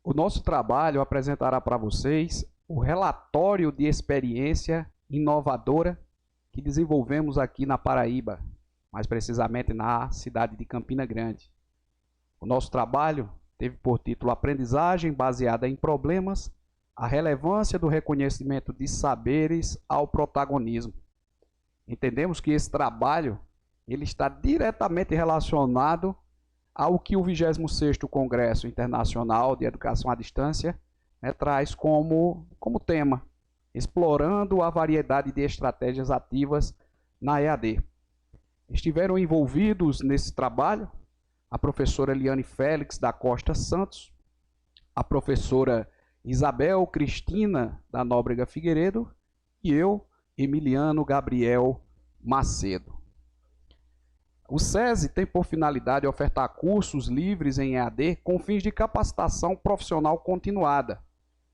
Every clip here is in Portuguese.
O nosso trabalho apresentará para vocês o relatório de experiência inovadora que desenvolvemos aqui na Paraíba, mais precisamente na cidade de Campina Grande. O nosso trabalho teve por título Aprendizagem baseada em problemas, a relevância do reconhecimento de saberes ao protagonismo. Entendemos que esse trabalho ele está diretamente relacionado ao que o 26º Congresso Internacional de Educação à Distância traz como tema, explorando a variedade de estratégias ativas na EAD. Estiveram envolvidos nesse trabalho a professora Eliane Félix da Costa Santos, a professora Isabel Cristina da Nóbrega Figueiredo e eu, Emiliano Gabriel Macedo. O SESI tem por finalidade ofertar cursos livres em EAD com fins de capacitação profissional continuada.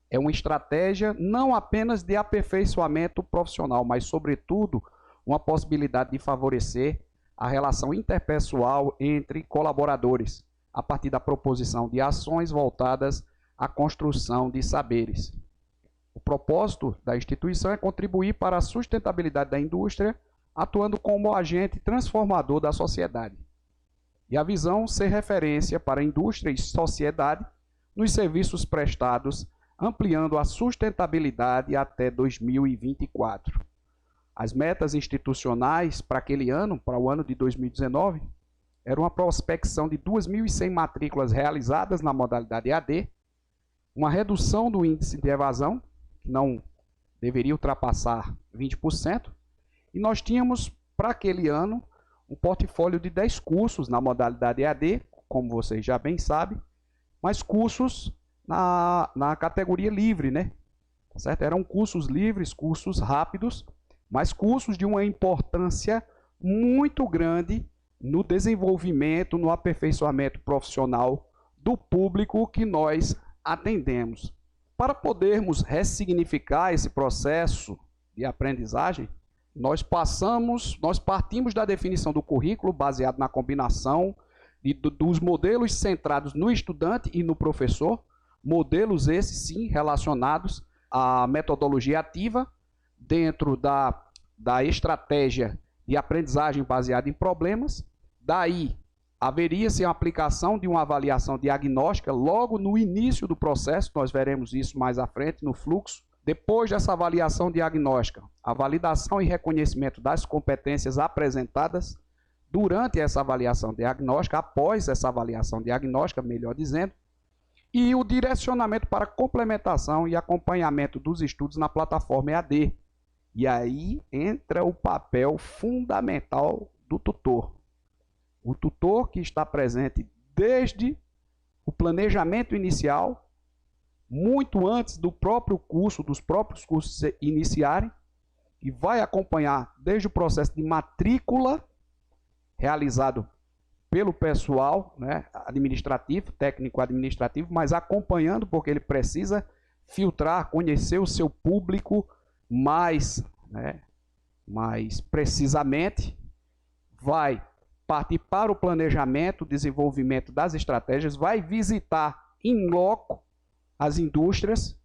É uma estratégia não apenas de aperfeiçoamento profissional, mas, sobretudo, uma possibilidade de favorecer a relação interpessoal entre colaboradores, a partir da proposição de ações voltadas à construção de saberes. O propósito da instituição é contribuir para a sustentabilidade da indústria, atuando como agente transformador da sociedade. E a visão ser referência para a indústria e sociedade nos serviços prestados, ampliando a sustentabilidade até 2024. As metas institucionais para aquele ano, para o ano de 2019, eram uma prospecção de 2.100 matrículas realizadas na modalidade EAD, uma redução do índice de evasão, que não deveria ultrapassar 20%, e nós tínhamos, para aquele ano, um portfólio de 10 cursos na modalidade EAD, como vocês já bem sabem, mas cursos na categoria livre, né? Certo? Eram cursos livres, cursos rápidos, mas cursos de uma importância muito grande no desenvolvimento, no aperfeiçoamento profissional do público que nós atendemos. Para podermos ressignificar esse processo de aprendizagem, nós partimos da definição do currículo baseado na combinação dos modelos centrados no estudante e no professor, modelos esses sim relacionados à metodologia ativa dentro da estratégia de aprendizagem baseada em problemas. Daí haveria-se a aplicação de uma avaliação diagnóstica logo no início do processo, nós veremos isso mais à frente no fluxo. Depois dessa avaliação diagnóstica, a validação e reconhecimento das competências apresentadas durante essa avaliação diagnóstica, após essa avaliação diagnóstica, melhor dizendo, e o direcionamento para complementação e acompanhamento dos estudos na plataforma EAD. E aí entra o papel fundamental do tutor. O tutor que está presente desde o planejamento inicial, muito antes do próprio curso, dos próprios cursos iniciarem, e vai acompanhar desde o processo de matrícula realizado pelo pessoal, né, administrativo, técnico-administrativo, mas acompanhando porque ele precisa filtrar, conhecer o seu público mais precisamente, vai partir para o planejamento, desenvolvimento das estratégias, vai visitar in loco as indústrias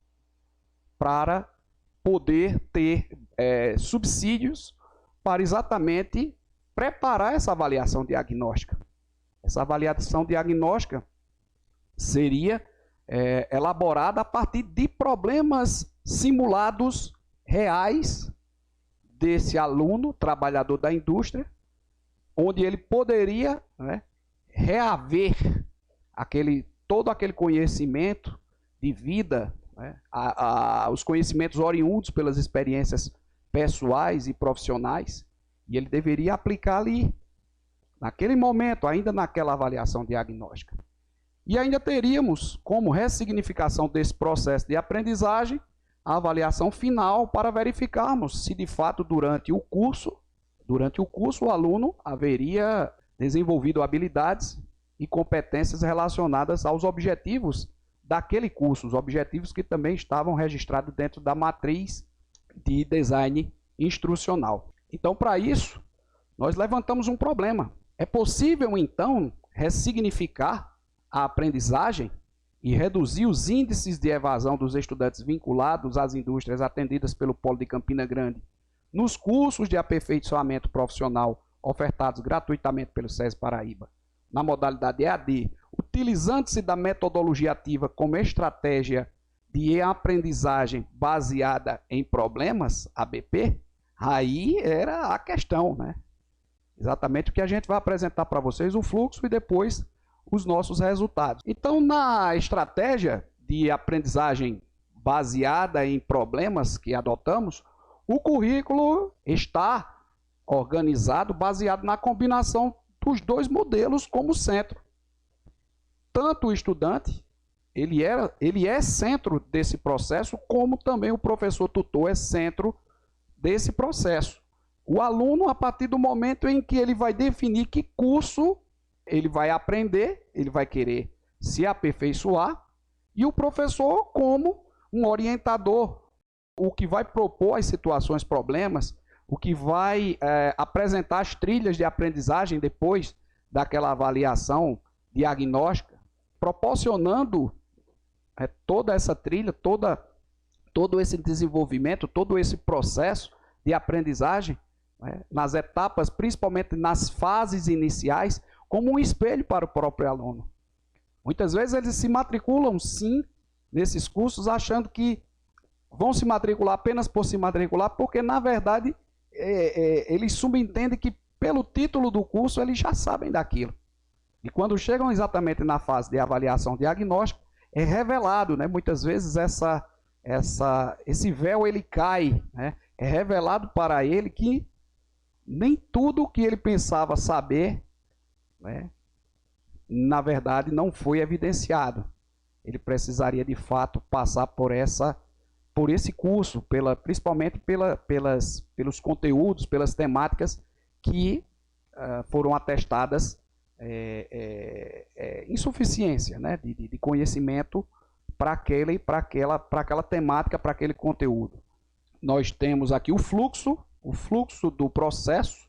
para poder ter subsídios para exatamente preparar essa avaliação diagnóstica. Essa avaliação diagnóstica seria elaborada a partir de problemas simulados reais desse aluno, trabalhador da indústria, onde ele poderia reaver todo aquele conhecimento de vida, os conhecimentos oriundos pelas experiências pessoais e profissionais, e ele deveria aplicar ali, naquele momento, ainda naquela avaliação diagnóstica. E ainda teríamos como ressignificação desse processo de aprendizagem a avaliação final para verificarmos se de fato durante o curso o aluno haveria desenvolvido habilidades e competências relacionadas aos objetivos daquele curso, os objetivos que também estavam registrados dentro da matriz de design instrucional. Então, para isso, nós levantamos um problema. É possível, então, ressignificar a aprendizagem e reduzir os índices de evasão dos estudantes vinculados às indústrias atendidas pelo Polo de Campina Grande nos cursos de aperfeiçoamento profissional ofertados gratuitamente pelo SESI Paraíba, na modalidade EAD, utilizando-se da metodologia ativa como estratégia de aprendizagem baseada em problemas, ABP, aí era a questão, né? Exatamente o que a gente vai apresentar para vocês, o fluxo e depois os nossos resultados. Então, na estratégia de aprendizagem baseada em problemas que adotamos, o currículo está organizado baseado na combinação dos dois modelos como centro. Tanto o estudante, ele é centro desse processo, como também o professor tutor é centro desse processo. O aluno, a partir do momento em que ele vai definir que curso ele vai aprender, ele vai querer se aperfeiçoar, e o professor como um orientador, o que vai propor as situações, problemas, o que vai apresentar as trilhas de aprendizagem depois daquela avaliação diagnóstica, proporcionando toda essa trilha, todo esse desenvolvimento, todo esse processo de aprendizagem, nas etapas, principalmente nas fases iniciais, como um espelho para o próprio aluno. Muitas vezes eles se matriculam, sim, nesses cursos, achando que vão se matricular apenas por se matricular, porque, na verdade, eles subentendem que, pelo título do curso, eles já sabem daquilo. E quando chegam exatamente na fase de avaliação diagnóstica, é revelado, né? Muitas vezes esse véu ele cai, né? É revelado para ele que nem tudo o que ele pensava saber, né, na verdade, não foi evidenciado. Ele precisaria, de fato, passar por esse curso, principalmente pelos conteúdos, pelas temáticas que foram atestadas insuficiência, né, de conhecimento para aquela temática, para aquele conteúdo. Nós temos aqui o fluxo do processo,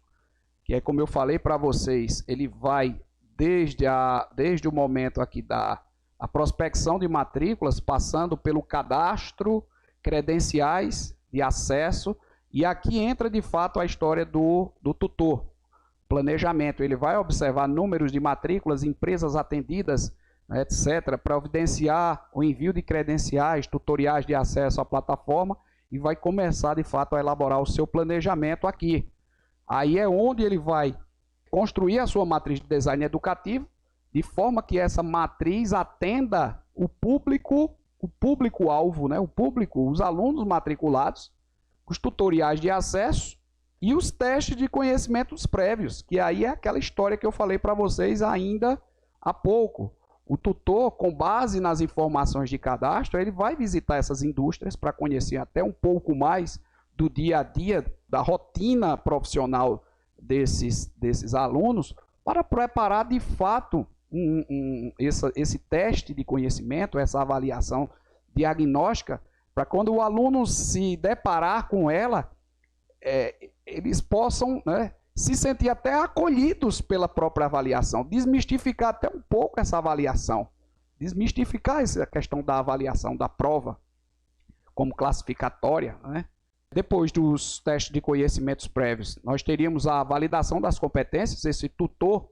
que é como eu falei para vocês, ele vai desde o momento aqui da prospecção de matrículas, passando pelo cadastro, credenciais de acesso, e aqui entra de fato a história do tutor. Planejamento, ele vai observar números de matrículas, empresas atendidas, etc., para evidenciar o envio de credenciais, tutoriais de acesso à plataforma, e vai começar de fato a elaborar o seu planejamento aqui. Aí é onde ele vai construir a sua matriz de design educativo, de forma que essa matriz atenda o público-alvo, né? Os alunos matriculados, os tutoriais de acesso e os testes de conhecimentos prévios, que aí é aquela história que eu falei para vocês ainda há pouco. O tutor, com base nas informações de cadastro, ele vai visitar essas indústrias para conhecer até um pouco mais do dia a dia, da rotina profissional desses alunos, para preparar de fato esse teste de conhecimento, essa avaliação diagnóstica, para quando o aluno se deparar com ela, eles possam, né, se sentir até acolhidos pela própria avaliação, desmistificar até um pouco essa avaliação, desmistificar essa questão da avaliação da prova como classificatória, né? Depois dos testes de conhecimentos prévios, nós teríamos a validação das competências. Esse tutor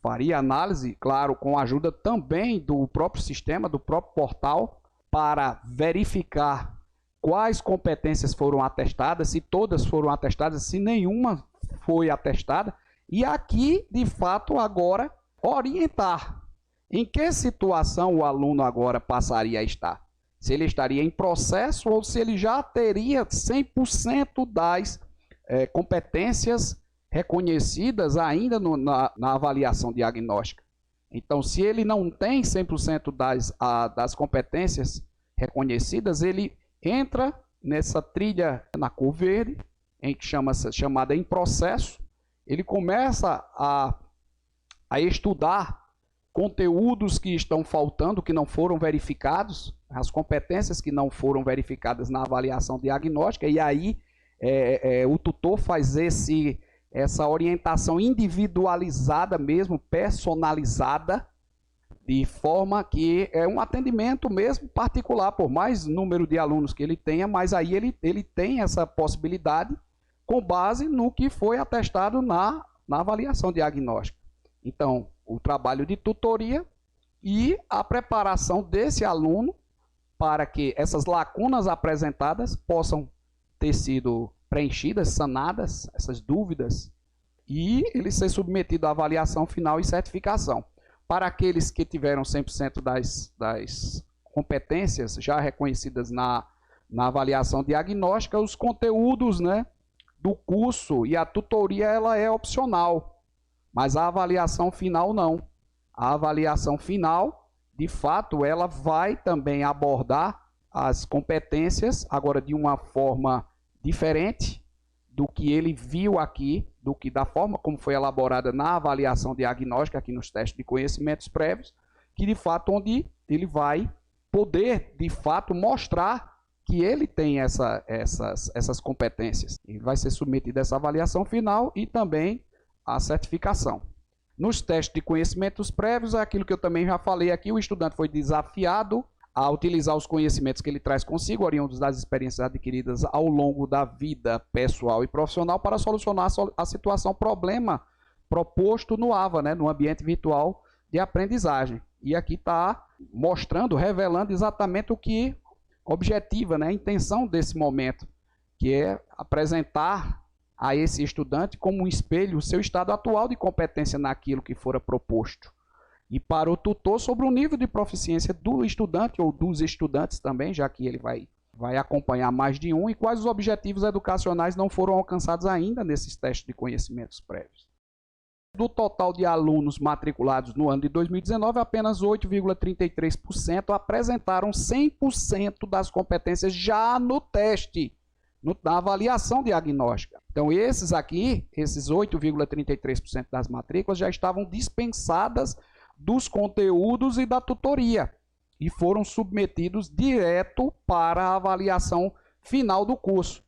faria análise, claro, com a ajuda também do próprio sistema, do próprio portal, para verificar quais competências foram atestadas, se todas foram atestadas, se nenhuma foi atestada, e aqui, de fato, agora, orientar em que situação o aluno agora passaria a estar. Se ele estaria em processo ou se ele já teria 100% das competências reconhecidas ainda na avaliação diagnóstica. Então, se ele não tem 100% das competências reconhecidas, ele entra nessa trilha na cor verde, chamada em processo. Ele começa a estudar conteúdos que estão faltando, que não foram verificados, as competências que não foram verificadas na avaliação diagnóstica, e aí o tutor faz essa orientação individualizada mesmo, personalizada, de forma que é um atendimento mesmo particular, por mais número de alunos que ele tenha, mas aí ele tem essa possibilidade com base no que foi atestado na avaliação diagnóstica. Então, o trabalho de tutoria e a preparação desse aluno para que essas lacunas apresentadas possam ter sido preenchidas, sanadas, essas dúvidas, e ele ser submetido à avaliação final e certificação. Para aqueles que tiveram 100% das competências já reconhecidas na avaliação diagnóstica, os conteúdos, né, do curso e a tutoria ela é opcional, mas a avaliação final não. A avaliação final, de fato, ela vai também abordar as competências, agora de uma forma diferente do que ele viu aqui, da forma como foi elaborada na avaliação diagnóstica, aqui nos testes de conhecimentos prévios, que de fato onde ele vai poder, de fato, mostrar que ele tem essas competências. Ele vai ser submetido a essa avaliação final e também a certificação. Nos testes de conhecimentos prévios, é aquilo que eu também já falei aqui, o estudante foi desafiado a utilizar os conhecimentos que ele traz consigo, oriundos das experiências adquiridas ao longo da vida pessoal e profissional, para solucionar a situação, problema proposto no AVA, né, no ambiente virtual de aprendizagem. E aqui está mostrando, revelando exatamente o que objetiva, né, a intenção desse momento, que é apresentar a esse estudante como um espelho o seu estado atual de competência naquilo que fora proposto. E para o tutor sobre o nível de proficiência do estudante ou dos estudantes também, já que ele vai acompanhar mais de um, e quais os objetivos educacionais não foram alcançados ainda nesses testes de conhecimentos prévios. Do total de alunos matriculados no ano de 2019, apenas 8,33% apresentaram 100% das competências já no teste, na avaliação diagnóstica. Então esses 8,33% das matrículas já estavam dispensadas dos conteúdos e da tutoria e foram submetidos direto para a avaliação final do curso.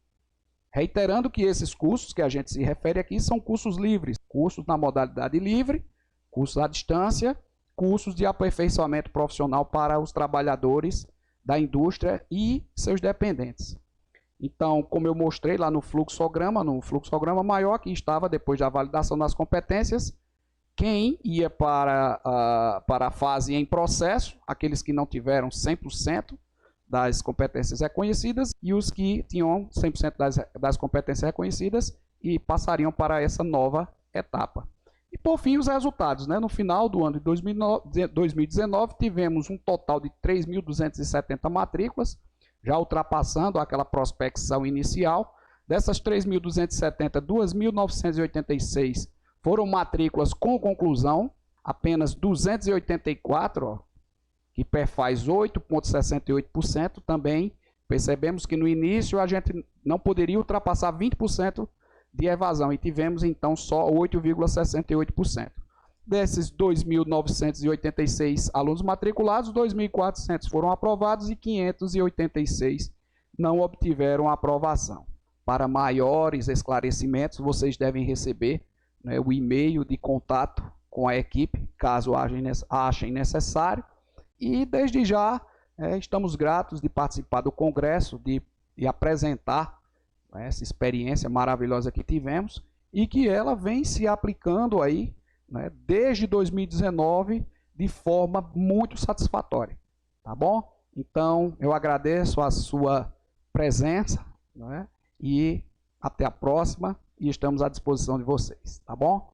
Reiterando que esses cursos que a gente se refere aqui são cursos livres, cursos na modalidade livre, cursos à distância, cursos de aperfeiçoamento profissional para os trabalhadores da indústria e seus dependentes. Então, como eu mostrei lá no fluxograma maior, que estava, depois da validação das competências, quem ia para a fase em processo, aqueles que não tiveram 100% das competências reconhecidas, e os que tinham 100% das competências reconhecidas e passariam para essa nova etapa. E por fim, os resultados, né? No final do ano de 2019, tivemos um total de 3.270 matrículas, já ultrapassando aquela prospecção inicial. Dessas 3.270, 2.986 foram matrículas com conclusão, apenas 284, que perfaz 8,68%. Também percebemos que no início a gente não poderia ultrapassar 20% de evasão, e tivemos então só 8,68%. Desses 2.986 alunos matriculados, 2.400 foram aprovados e 586 não obtiveram aprovação. Para maiores esclarecimentos, vocês devem receber, né, o e-mail de contato com a equipe, caso achem necessário. E desde já estamos gratos de participar do congresso, de apresentar, né, essa experiência maravilhosa que tivemos e que ela vem se aplicando aí, né, desde 2019 de forma muito satisfatória. Tá bom? Então eu agradeço a sua presença, né, e até a próxima, e estamos à disposição de vocês. Tá bom?